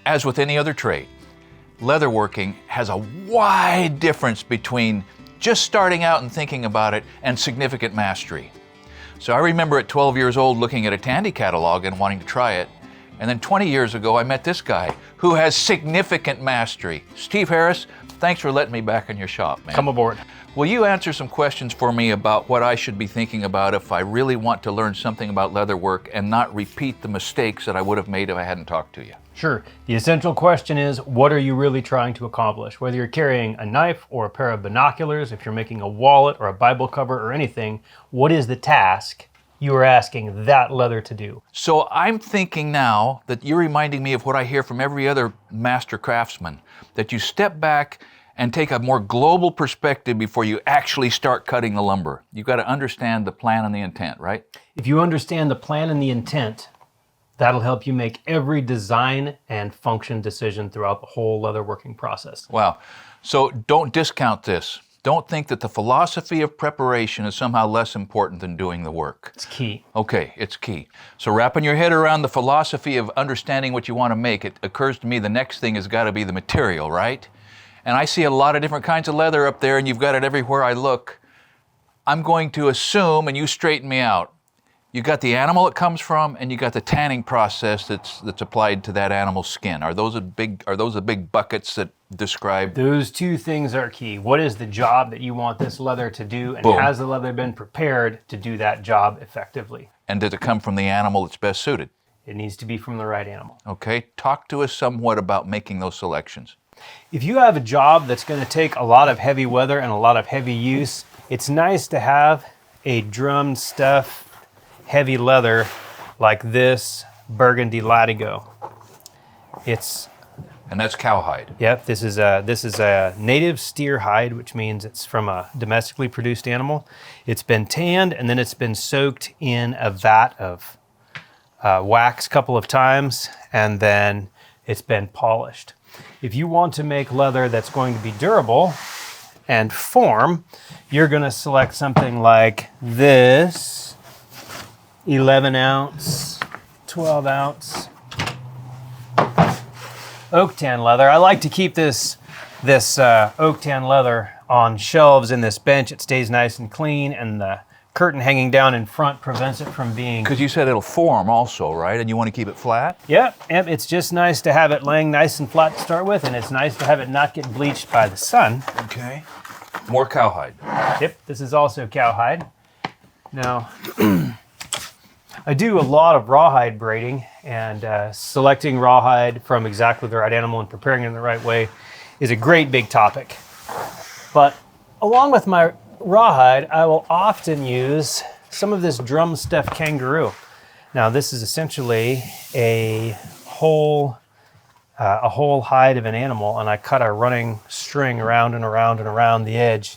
As with any other trade, leatherworking has a wide difference between just starting out and thinking about it and significant mastery. So I remember at 12 years old looking at a Tandy catalog and wanting to try it. And then 20 years ago, I met this guy who has significant mastery. Steve Harris, thanks for letting me back in your shop, man. Come aboard. Will you answer some questions for me about what I should be thinking about if I really want to learn something about leatherwork and not repeat the mistakes that I would have made if I hadn't talked to you? Sure. The essential question is, what are you really trying to accomplish? Whether you're carrying a knife or a pair of binoculars, if you're making a wallet or a Bible cover or anything, what is the task you are asking that leather to do? So I'm thinking now that you're reminding me of what I hear from every other master craftsman, that you step back and take a more global perspective before you actually start cutting the lumber. You've got to understand the plan and the intent, right? If you understand the plan and the intent, that'll help you make every design and function decision throughout the whole leatherworking process. Wow. So don't discount this. Don't think that the philosophy of preparation is somehow less important than doing the work. It's key. Okay, it's key. So wrapping your head around the philosophy of understanding what you want to make, it occurs to me the next thing has got to be the material, right? And I see a lot of different kinds of leather up there, and you've got it everywhere I look. I'm going to assume, and you straighten me out, you got the animal it comes from, and you got the tanning process that's applied to that animal's skin. Are those the big buckets that describe? Those two things are key. What is the job that you want this leather to do, and Boom. has the leather been prepared to do that job effectively? And does it come from the animal that's best suited? It needs to be from the right animal. Okay, talk to us somewhat about making those selections. If you have a job that's going to take a lot of heavy weather and a lot of heavy use, it's nice to have a drum stuff heavy leather like this burgundy latigo. And that's cowhide. Yep, this is a native steer hide, which means it's from a domestically produced animal. It's been tanned and then it's been soaked in a vat of wax a couple of times, and then it's been polished. If you want to make leather that's going to be durable and form, you're going to select something like this 11 ounce, 12 ounce oak tan leather. I like to keep this oak tan leather on shelves in this bench. It stays nice and clean, and the curtain hanging down in front prevents it from being... Because you said it'll form also, right? And you want to keep it flat? Yep, it's just nice to have it laying nice and flat to start with, and it's nice to have it not get bleached by the sun. Okay. More cowhide. Yep, this is also cowhide. Now, I do a lot of rawhide braiding, and selecting rawhide from exactly the right animal and preparing it in the right way is a great big topic. But along with my rawhide, I will often use some of this drum stuff kangaroo. Now, this is essentially a whole hide of an animal, and I cut a running string around and around and around the edge,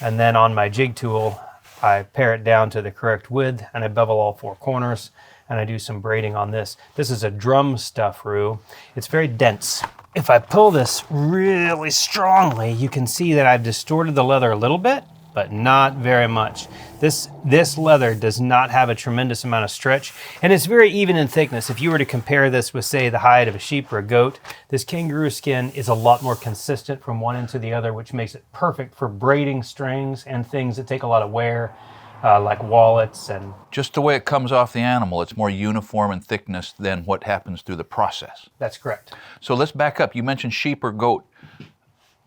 and then on my jig tool, I pare it down to the correct width, and I bevel all four corners, and I do some braiding on this. This is a drum stuff roo. It's very dense. If I pull this really strongly, you can see that I've distorted the leather a little bit, but not very much. This leather does not have a tremendous amount of stretch, and it's very even in thickness. If you were to compare this with, say, the hide of a sheep or a goat, this kangaroo skin is a lot more consistent from one end to the other, which makes it perfect for braiding strings and things that take a lot of wear, like wallets and... Just the way it comes off the animal, it's more uniform in thickness than what happens through the process. That's correct. So let's back up. You mentioned sheep or goat.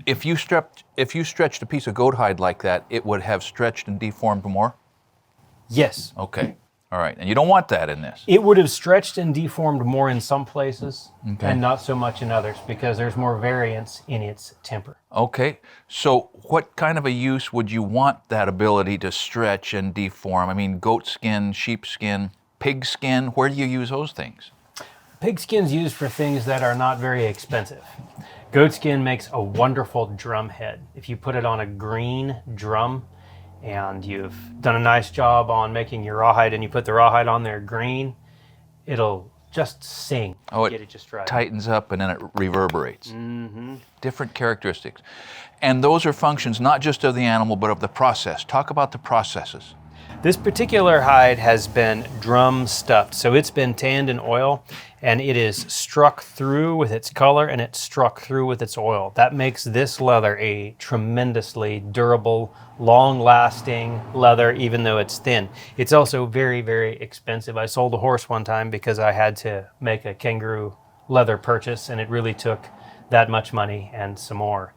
If you stretched a piece of goat hide like that, it would have stretched and deformed more? Yes. Okay. All right. And you don't want that in this. It would have stretched and deformed more in some places and not so much in others because there's more variance in its temper. Okay. So what kind of a use would you want that ability to stretch and deform? I mean, goat skin, sheep skin, pig skin, where do you use those things? Pig skin's used for things that are not very expensive. Goat skin makes a wonderful drum head. If you put it on a green drum and you've done a nice job on making your rawhide and you put the rawhide on there green, it'll just sing. Oh, it get it just right. Tightens up and then it reverberates. Mm-hmm. Different characteristics. And those are functions not just of the animal but of the process. Talk about the processes. This particular hide has been drum stuffed, so it's been tanned in oil, and it is struck through with its color and it's struck through with its oil. That makes this leather a tremendously durable, long-lasting leather, even though it's thin. It's also very, very expensive. I sold a horse one time because I had to make a kangaroo leather purchase, and it really took that much money and some more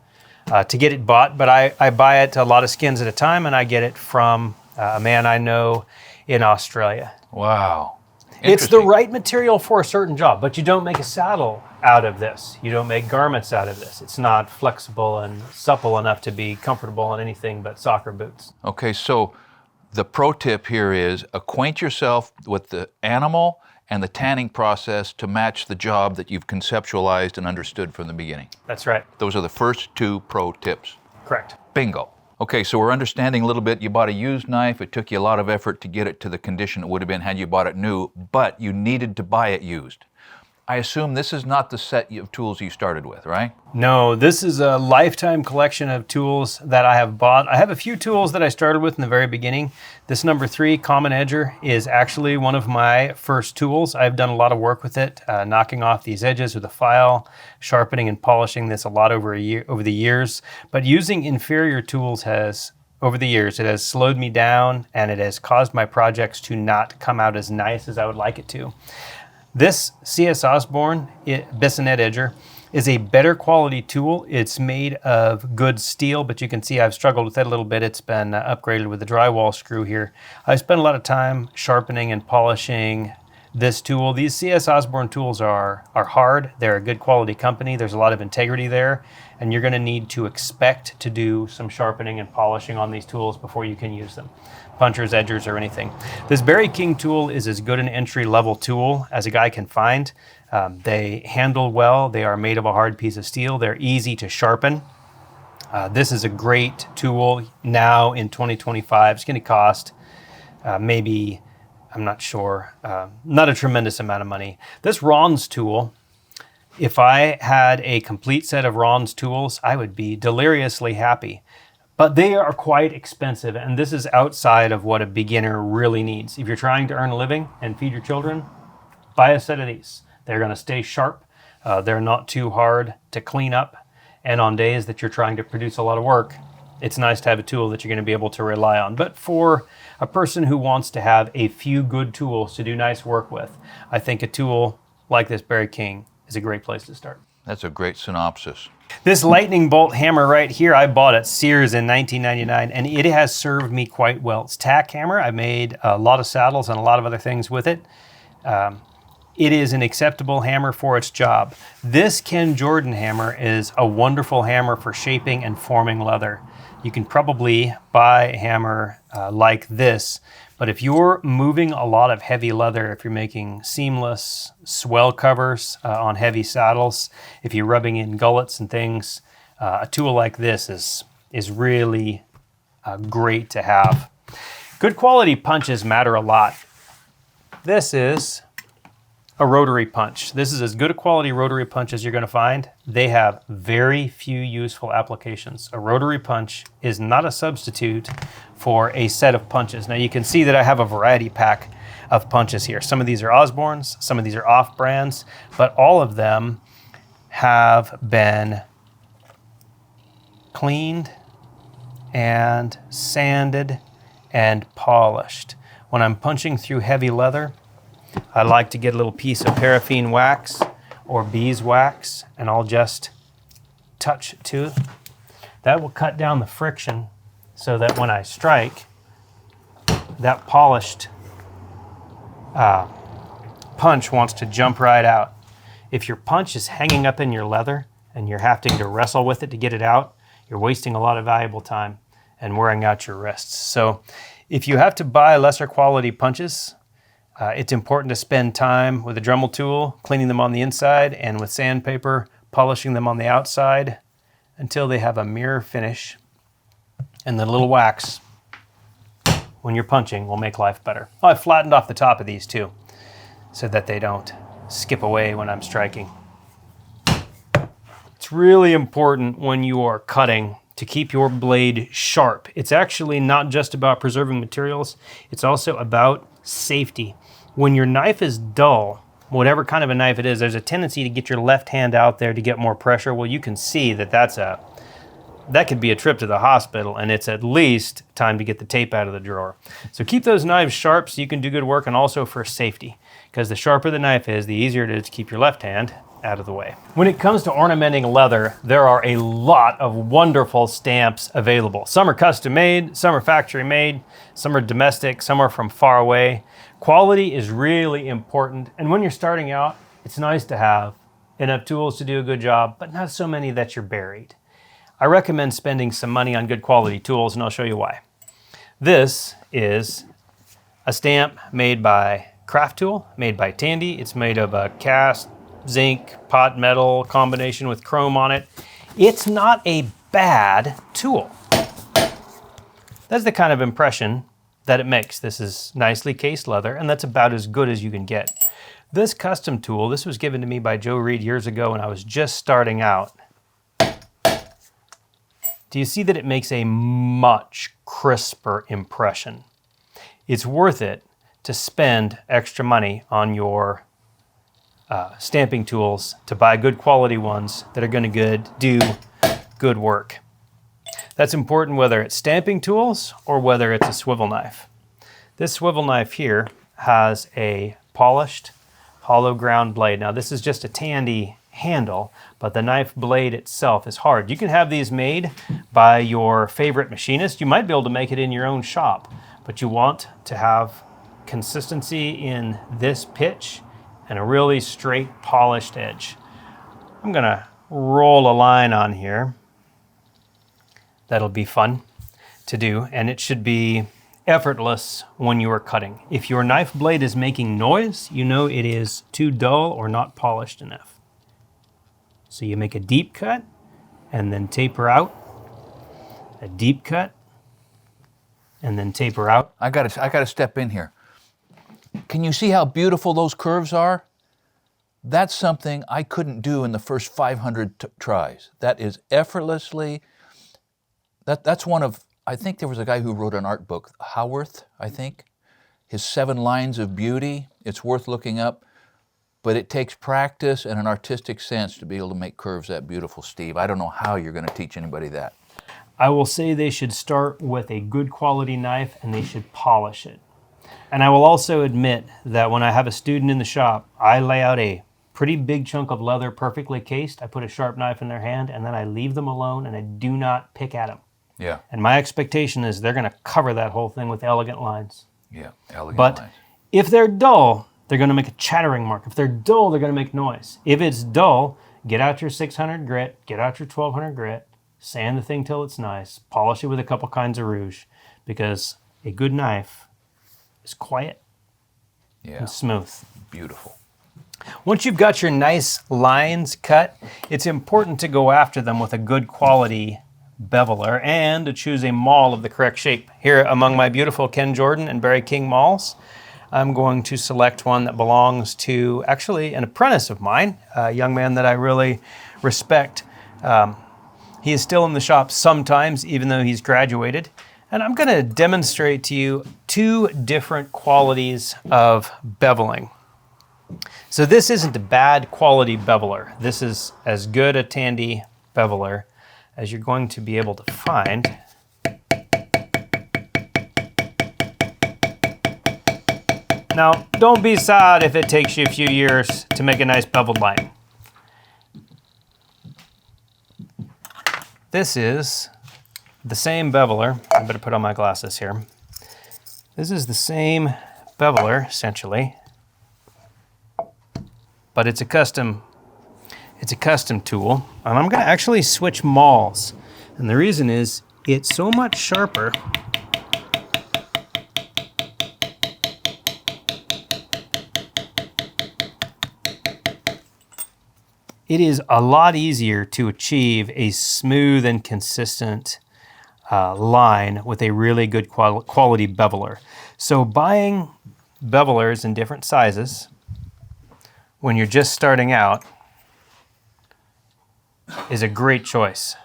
to get it bought. But I buy it a lot of skins at a time, and I get it from a man I know in Australia. Wow. It's the right material for a certain job, but you don't make a saddle out of this. You don't make garments out of this. It's not flexible and supple enough to be comfortable in anything but soccer boots. Okay, so the pro tip here is acquaint yourself with the animal and the tanning process to match the job that you've conceptualized and understood from the beginning. That's right. Those are the first 2 pro tips. Correct. Bingo. Okay, so we're understanding a little bit. You bought a used knife. It took you a lot of effort to get it to the condition it would have been had you bought it new, but you needed to buy it used. I assume this is not the set of tools you started with, right? No, this is a lifetime collection of tools that I have bought. I have a few tools that I started with in the very beginning. This number 3 common edger is actually one of my first tools. I've done a lot of work with it, knocking off these edges with a file, sharpening and polishing this a lot over the years. But using inferior tools over the years, it has slowed me down, and it has caused my projects to not come out as nice as I would like it to. This C.S. Osborne Bissonette edger is a better quality tool. It's made of good steel, but you can see I've struggled with it a little bit. It's been upgraded with the drywall screw here. I spent a lot of time sharpening and polishing this tool. These C.S. Osborne tools are hard. They're a good quality company. There's a lot of integrity there, and you're going to need to expect to do some sharpening and polishing on these tools before you can use them. Punchers, edgers, or anything. This Berry King tool is as good an entry-level tool as a guy can find. They handle well. They are made of a hard piece of steel. They're easy to sharpen. This is a great tool now in 2025. It's going to cost maybe, I'm not sure, not a tremendous amount of money. This Ron's tool, if I had a complete set of Ron's tools, I would be deliriously happy. But they are quite expensive, and this is outside of what a beginner really needs. If you're trying to earn a living and feed your children, buy a set of these. They're going to stay sharp. They're not too hard to clean up. And on days that you're trying to produce a lot of work, it's nice to have a tool that you're going to be able to rely on. But for a person who wants to have a few good tools to do nice work with, I think a tool like this Berry King is a great place to start. That's a great synopsis. This lightning bolt hammer right here, I bought at Sears in 1999, and it has served me quite well. It's tack hammer. I made a lot of saddles and a lot of other things with it. It is an acceptable hammer for its job. This Ken Jordan hammer is a wonderful hammer for shaping and forming leather. You can probably buy a hammer like this, but if you're moving a lot of heavy leather, if you're making seamless swell covers on heavy saddles, if you're rubbing in gullets and things, a tool like this is really great to have. Good quality punches matter a lot. This is a rotary punch. This is as good a quality rotary punch as you're going to find. They have very few useful applications. A rotary punch is not a substitute for a set of punches. Now you can see that I have a variety pack of punches here. Some of these are Osborne's, some of these are off-brands, but all of them have been cleaned and sanded and polished. When I'm punching through heavy leather, I like to get a little piece of paraffin wax or beeswax, and I'll just touch it to it. That will cut down the friction so that when I strike, that polished punch wants to jump right out. If your punch is hanging up in your leather and you're having to wrestle with it to get it out, you're wasting a lot of valuable time and wearing out your wrists. So if you have to buy lesser quality punches, it's important to spend time with a Dremel tool, cleaning them on the inside, and with sandpaper, polishing them on the outside until they have a mirror finish. And the little wax, when you're punching, will make life better. Oh, I flattened off the top of these too, so that they don't skip away when I'm striking. It's really important when you are cutting to keep your blade sharp. It's actually not just about preserving materials, it's also about safety. When your knife is dull, whatever kind of a knife it is, there's a tendency to get your left hand out there to get more pressure. Well, you can see that that could be a trip to the hospital, and it's at least time to get the tape out of the drawer. So keep those knives sharp so you can do good work, and also for safety, because the sharper the knife is, the easier it is to keep your left hand out of the way. When it comes to ornamenting leather, there are a lot of wonderful stamps available. Some are custom made, some are factory made, some are domestic, some are from far away. Quality is really important, and when you're starting out, it's nice to have enough tools to do a good job, but not so many that you're buried. I recommend spending some money on good quality tools, and I'll show you why. This is a stamp made by Craft Tool, made by Tandy. It's made of a cast zinc pot metal combination with chrome on it. It's not a bad tool. That's the kind of impression that it makes. This is nicely cased leather, and that's about as good as you can get. This custom tool, this was given to me by Joe Reed years ago when I was just starting out. Do you see that it makes a much crisper impression? It's worth it to spend extra money on your stamping tools to buy good quality ones that are going to do good work. That's important whether it's stamping tools or whether it's a swivel knife. This swivel knife here has a polished hollow ground blade. Now this is just a Tandy handle, but the knife blade itself is hard. You can have these made by your favorite machinist. You might be able to make it in your own shop, but you want to have consistency in this pitch and a really straight polished edge. I'm gonna roll a line on here. That'll be fun to do, and it should be effortless when you are cutting. If your knife blade is making noise, you know it is too dull or not polished enough. So you make a deep cut and then taper out, a deep cut and then taper out. I gotta step in here. Can you see how beautiful those curves are? That's something I couldn't do in the first 500 tries. That is effortlessly, that's one of, I think there was a guy who wrote an art book, Howarth, I think. His 7 Lines of Beauty, it's worth looking up, but it takes practice and an artistic sense to be able to make curves that beautiful, Steve. I don't know how you're gonna teach anybody that. I will say they should start with a good quality knife and they should polish it. And I will also admit that when I have a student in the shop, I lay out a pretty big chunk of leather perfectly cased. I put a sharp knife in their hand and then I leave them alone and I do not pick at them. Yeah. And my expectation is they're gonna cover that whole thing with elegant lines. Yeah, elegant lines. But if they're dull, they're gonna make a chattering mark. If they're dull, they're gonna make noise. If it's dull, get out your 600 grit, get out your 1200 grit, sand the thing till it's nice, polish it with a couple kinds of rouge, because a good knife is quiet and smooth. Beautiful. Once you've got your nice lines cut, it's important to go after them with a good quality beveler and to choose a maul of the correct shape. Here among my beautiful Ken Jordan and Barry King mauls, I'm going to select one that belongs to actually an apprentice of mine, a young man that I really respect. He is still in the shop sometimes, even though he's graduated. And I'm gonna demonstrate to you 2 different qualities of beveling. So this isn't a bad quality beveler. This is as good a Tandy beveler as you're going to be able to find. Now, don't be sad if it takes you a few years to make a nice beveled line. This is the same beveler. I better put on my glasses here. This is the same beveler, essentially, but it's a custom tool. And I'm gonna actually switch mauls. And the reason is it's so much sharper. It is a lot easier to achieve a smooth and consistent line with a really good quality beveler. So buying bevelers in different sizes when you're just starting out is a great choice.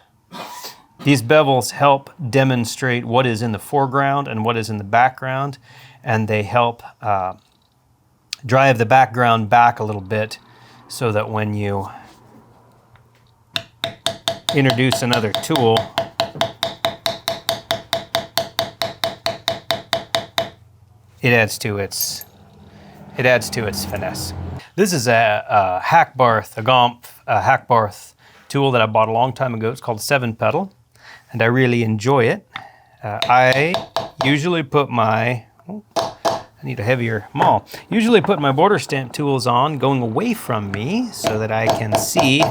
These bevels help demonstrate what is in the foreground and what is in the background, and they help drive the background back a little bit so that when you introduce another tool, it adds to its finesse. This is a Hackbarth tool that I bought a long time ago. It's called 7-pedal, and I really enjoy it. I usually put my, I need a heavier maul. Usually put my border stamp tools on going away from me so that I can see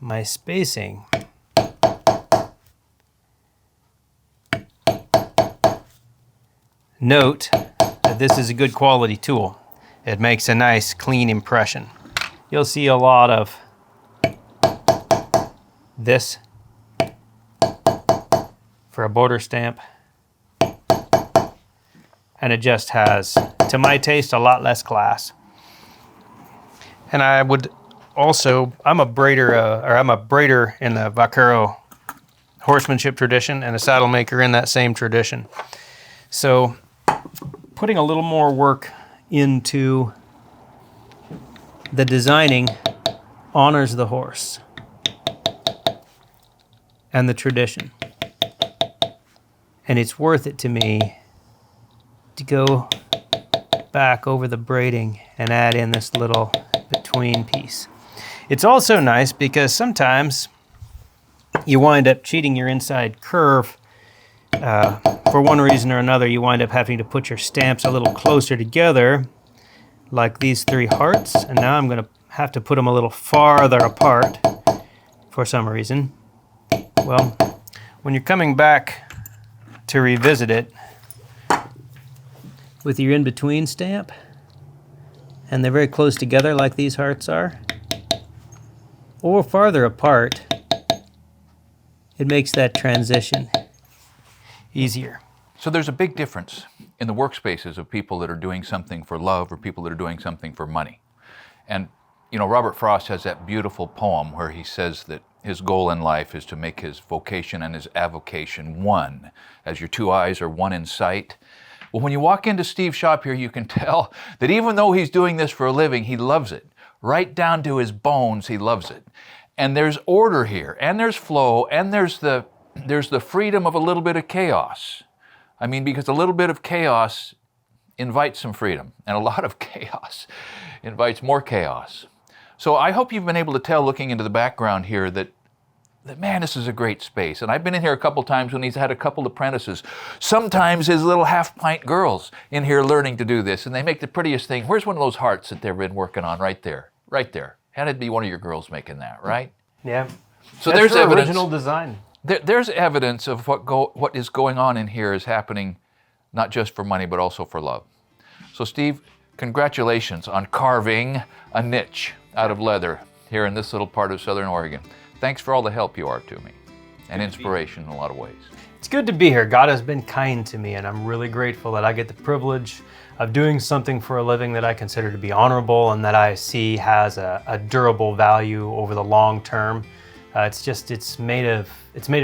my spacing. Note that this is a good quality tool. It makes a nice clean impression. You'll see a lot of this for a border stamp, and it just has, to my taste, a lot less class. And I would also, I'm a braider in the Vaquero horsemanship tradition and a saddle maker in that same tradition. So putting a little more work into the designing honors the horse and the tradition. And it's worth it to me to go back over the braiding and add in this little between piece. It's also nice because sometimes you wind up cheating your inside curve. For one reason or another, you wind up having to put your stamps a little closer together, like these 3 hearts, and now I'm going to have to put them a little farther apart for some reason. Well, when you're coming back to revisit it with your in-between stamp, and they're very close together like these hearts are, or farther apart, it makes that transition easier. So there's a big difference in the workspaces of people that are doing something for love or people that are doing something for money. And, you know, Robert Frost has that beautiful poem where he says that his goal in life is to make his vocation and his avocation one, as your 2 eyes are one in sight. Well, when you walk into Steve's shop here, you can tell that even though he's doing this for a living, he loves it. Right down to his bones, he loves it. And there's order here, and there's flow, and there's the freedom of a little bit of chaos. I mean, because a little bit of chaos invites some freedom, and a lot of chaos invites more chaos. So I hope you've been able to tell, looking into the background here, that man, this is a great space. And I've been in here a couple times when he's had a couple apprentices. Sometimes his little half-pint girls in here learning to do this, and they make the prettiest thing. Where's one of those hearts that they've been working on? Right there, right there. Had it be one of your girls making that, right? Yeah. So That's there's for evidence. Original design. There's evidence of what is going on in here is happening not just for money, but also for love. So Steve, congratulations on carving a niche out of leather here in this little part of Southern Oregon. Thanks for all the help you are to me and inspiration in a lot of ways. It's good to be here. God has been kind to me, and I'm really grateful that I get the privilege of doing something for a living that I consider to be honorable and that I see has a durable value over the long term. It's made of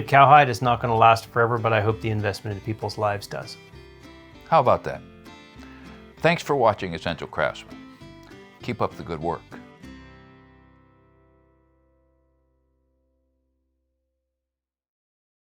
cowhide. It's not going to last forever, but I hope the investment in people's lives does. How about that? Thanks for watching Essential Craftsman. Keep up the good work.